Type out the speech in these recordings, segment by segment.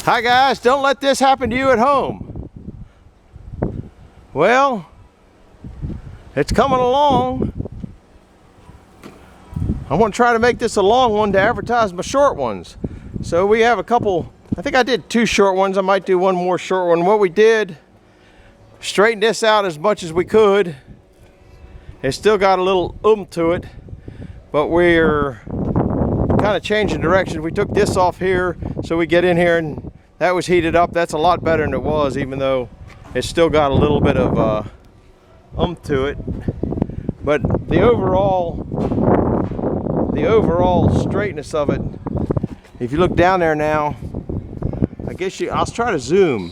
Hi guys, don't let this happen to you at home. Well, it's coming along. I want to try to make this a long one to advertise my short ones. So we have a couple, I think I did 2 short ones. I might do one more short one. What we did, straighten this out as much as we could. It's still got a little to it, but we're kind of changing direction. We took this off here so we get in here, and that was heated up. That's a lot better than it was, even though it's still got a little bit of to it. But the overall straightness of it, if you look down there now, I guess I'll try to zoom.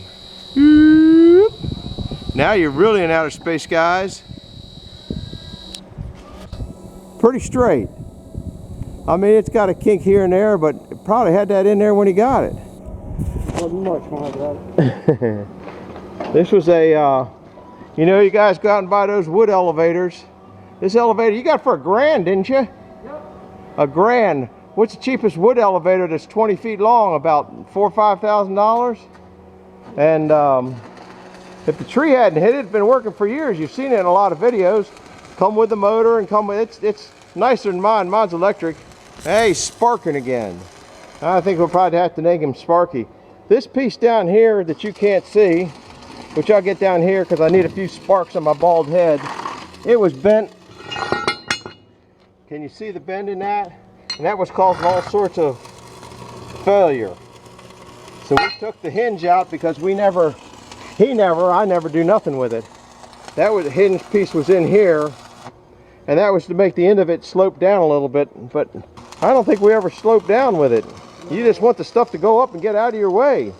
Now you're really in outer space, guys. Pretty straight. I mean, it's got a kink here and there, but it probably had that in there when he got it. Wasn't much when I got it. This was a, you know, you guys go out and buy those wood elevators. This elevator you got for $1,000, didn't you? Yep. $1,000. What's the cheapest wood elevator that's 20 feet long? About $4,000 or $5,000. And if the tree hadn't hit it, it's been working for years. You've seen it in a lot of videos. Come with the motor and come with it's nicer than mine. Mine's electric. Hey, sparking again. I think we'll probably have to name him Sparky. This piece down here that you can't see, which I'll get down here because I need a few sparks on my bald head, it was bent. Can you see the bend in that? And that was causing all sorts of failure. So we took the hinge out because I never do nothing with it. That was the hinge piece was in here, and that was to make the end of it slope down a little bit, but I don't think we ever sloped down with it. You just want the stuff to go up and get out of your way.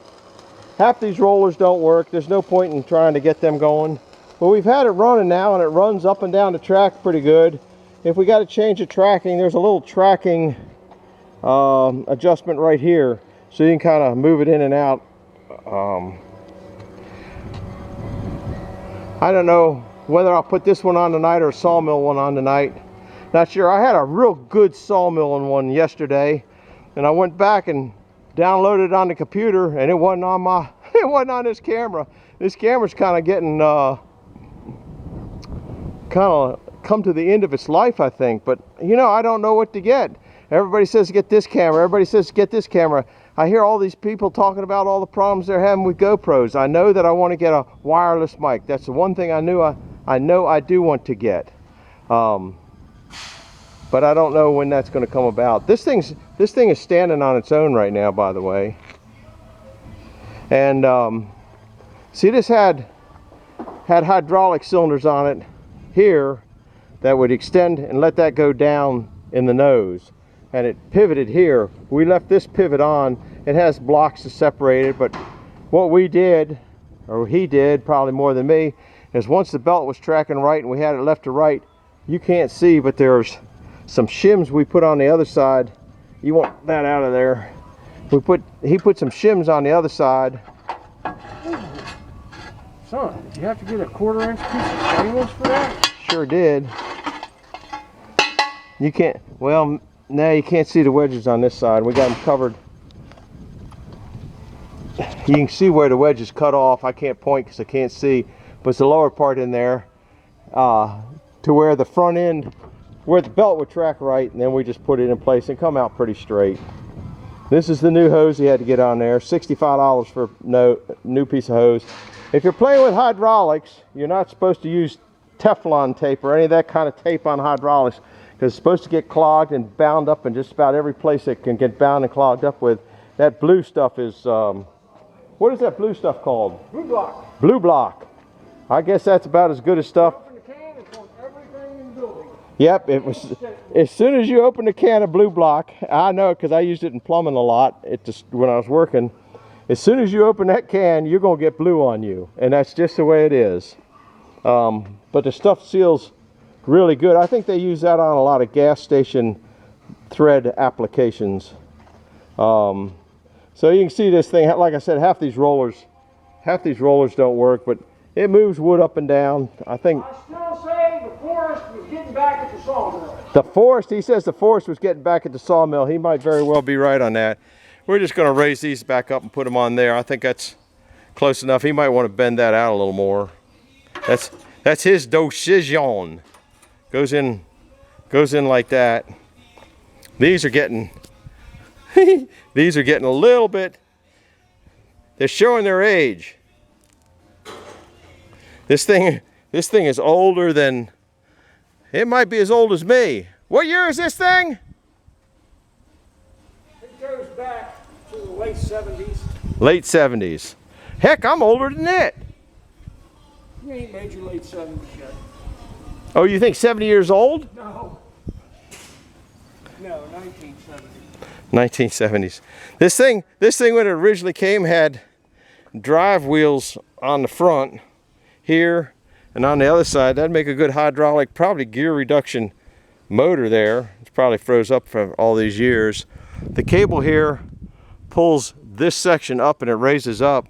Half these rollers don't work. There's no point in trying to get them going. But we've had it running now, and it runs up and down the track pretty good. If we got to change the tracking, there's a little tracking adjustment right here, so you can kind of move it in and out. I don't know whether I'll put this one on tonight or a sawmill one on tonight. Not sure. I had a real good sawmill one yesterday, and I went back and downloaded it on the computer, and it wasn't on it wasn't on this camera. This camera's kind of getting come to the end of its life, I think. But you know, I don't know what to get. Everybody says get this camera. Everybody says get this camera. I hear all these people talking about all the problems they're having with GoPros. I know that I want to get a wireless mic. That's the one thing I know I do want to get. But I don't know when that's going to come about. This thing is standing on its own right now, by the way. And see, this had hydraulic cylinders on it here that would extend and let that go down in the nose, and it pivoted here. We left this pivot on. It has blocks to separate it, but what we did, or he did probably more than me, is once the belt was tracking right and we had it left to right, you can't see, but there's some shims we put on the other side. You want that out of there. He put some shims on the other side. Son, did you have to get a 1/4-inch piece of stainless for that? Sure did. You can't, well, now you can't see the wedges on this side. We got them covered. You can see where the wedge is cut off. I can't point because I can't see, but it's the lower part in there to where the front end, where the belt would track right, and then we just put it in place and come out pretty straight. This is the new hose he had to get on there. $65 for new piece of hose. If you're playing with hydraulics, you're not supposed to use Teflon tape or any of that kind of tape on hydraulics, because it's supposed to get clogged and bound up in just about every place it can get bound and clogged up with. That blue stuff is, what is that blue stuff called? Blue block. Blue block. I guess that's about as good as stuff. Open the can, it's on everything in the building. Yep, it was. As soon as you open a can of blue block, I know because I used it in plumbing a lot when I was working. As soon as you open that can, you're going to get blue on you, and that's just the way it is. But the stuff seals really good. I think they use that on a lot of gas station thread applications. So you can see this thing, like I said, half these rollers don't work, but it moves wood up and down. I think I still say the forest was getting back at the sawmill. The forest, he says the forest was getting back at the sawmill. He might very well be right on that. we're just going to raise these back up and put them on there. I think that's close enough. He might want to bend that out a little more. That's his decision. Goes in like that. These are getting these are getting a little bit, they're showing their age. This thing is older than, it might be as old as me. What year is this thing? It goes back to the late 70s. Late 70s. Heck, I'm older than it. You ain't made your late 70s yet. Oh, you think 70 years old? No. No, 1970. 1970s. This thing when it originally came had drive wheels on the front here and on the other side. That'd make a good hydraulic, probably gear reduction motor there. It's probably froze up for all these years. The cable here pulls this section up and it raises up.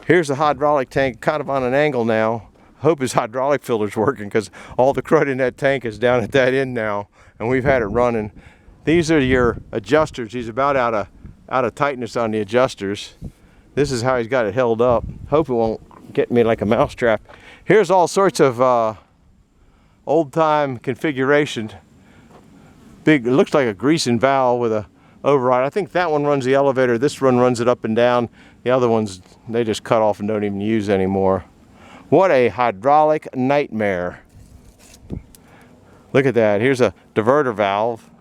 Here's the hydraulic tank kind of on an angle now. I hope his hydraulic filter's working because all the crud in that tank is down at that end now, and we've had it running. These are your adjusters. He's about out of tightness on the adjusters. This is how he's got it held up. Hope it won't get me like a mousetrap. Here's all sorts of old-time configuration. Big, it looks like a greasing valve with a override. I think that one runs the elevator. This one runs it up and down. The other ones, they just cut off and don't even use anymore. What a hydraulic nightmare. Look at that. Here's a diverter valve.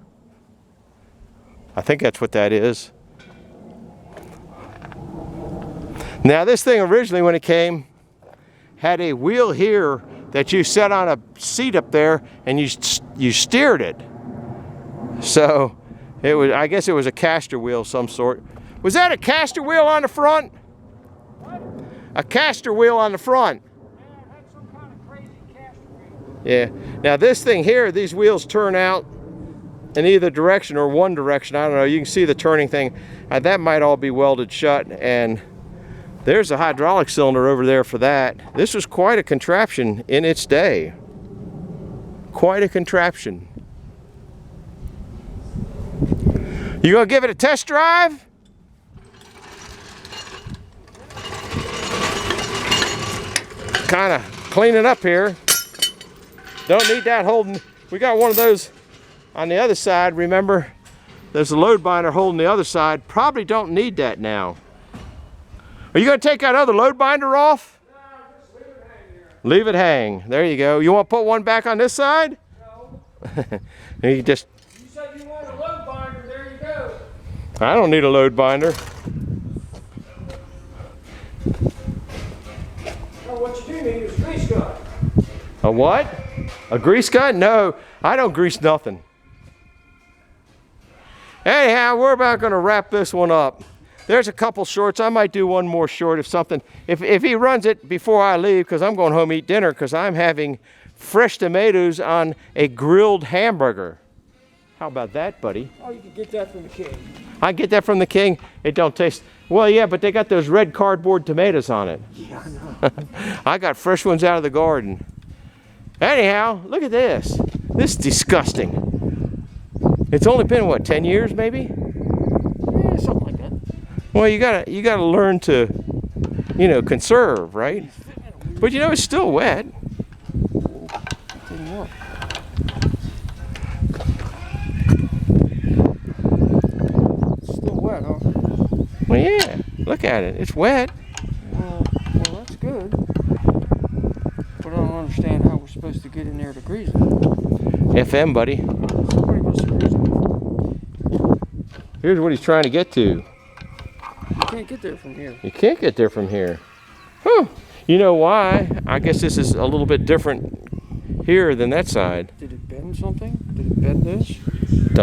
I think that's what that is. Now this thing originally when it came had a wheel here that you set on a seat up there and you steered it. So it was, I guess it was a caster wheel of some sort. Was that a caster wheel on the front? What? A caster wheel on the front. Yeah, it had some kind of crazy caster wheel. Yeah. Now this thing here, these wheels turn out in either direction or one direction. I don't know. You can see the turning thing. That might all be welded shut. And there's a hydraulic cylinder over there for that. This was quite a contraption in its day. Quite a contraption. You gonna give it a test drive? Kind of clean it up here. Don't need that holding. We got one of those on the other side. Remember, there's a load binder holding the other side. Probably don't need that now. Are you gonna take that other load binder off? No, just leave it hang here. Leave it hang. There you go. You want to put one back on this side? No. And you just. You said you want a load binder, there you go. I don't need a load binder. No, what you do need is a grease gun. A what? A grease gun? No, I don't grease nothing. Anyhow, we're about going to wrap this one up. There's a couple shorts. I might do one more short if something. If he runs it before I leave, because I'm going home to eat dinner, because I'm having fresh tomatoes on a grilled hamburger. How about that, buddy? Oh, you can get that from the King. I get that from the King. It don't taste. Well, yeah, but they got those red cardboard tomatoes on it. Yeah, I know. I got fresh ones out of the garden. Anyhow, look at this. This is disgusting. It's only been what, 10 years maybe? Yeah, something like that. Well, you gotta learn to, conserve, right? But it's still wet. Didn't work. It's still wet, huh? Well, yeah. Look at it. It's wet. Well, that's good. But I don't understand how we're supposed to get in there to grease it. FM, buddy. Somebody must have greased it before. Here's what he's trying to get to. You can't get there from here. You can't get there from here. Huh. You know why? I guess this is a little bit different here than that side. Did it bend something? Did it bend this? I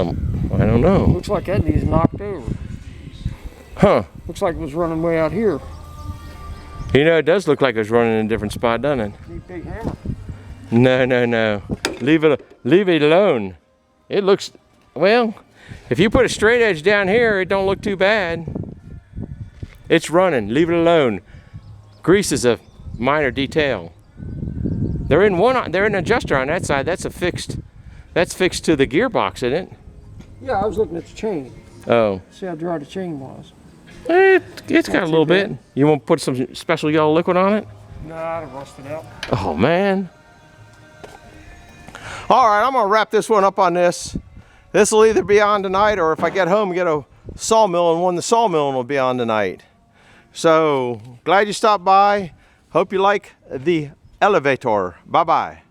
don't know. Looks like that needs knocked over. Huh. Looks like it was running way out here. It does look like it's running in a different spot, doesn't it? Need a big hammer. No. Leave it alone. It looks, well, if you put a straight edge down here, it don't look too bad. It's running. Leave it alone. Grease is a minor detail. They're in an adjuster on that side. That's fixed to the gearbox, isn't it? Yeah, I was looking at the chain. Oh. See how dry the chain was. It's got a little bit. You want to put some special yellow liquid on it? Nah, it'll rust it out. Oh, man. All right, I'm going to wrap this one up on this. This will either be on tonight, or if I get home and get a sawmill and the sawmill will be on tonight. So, glad you stopped by. Hope you like the elevator. Bye-bye.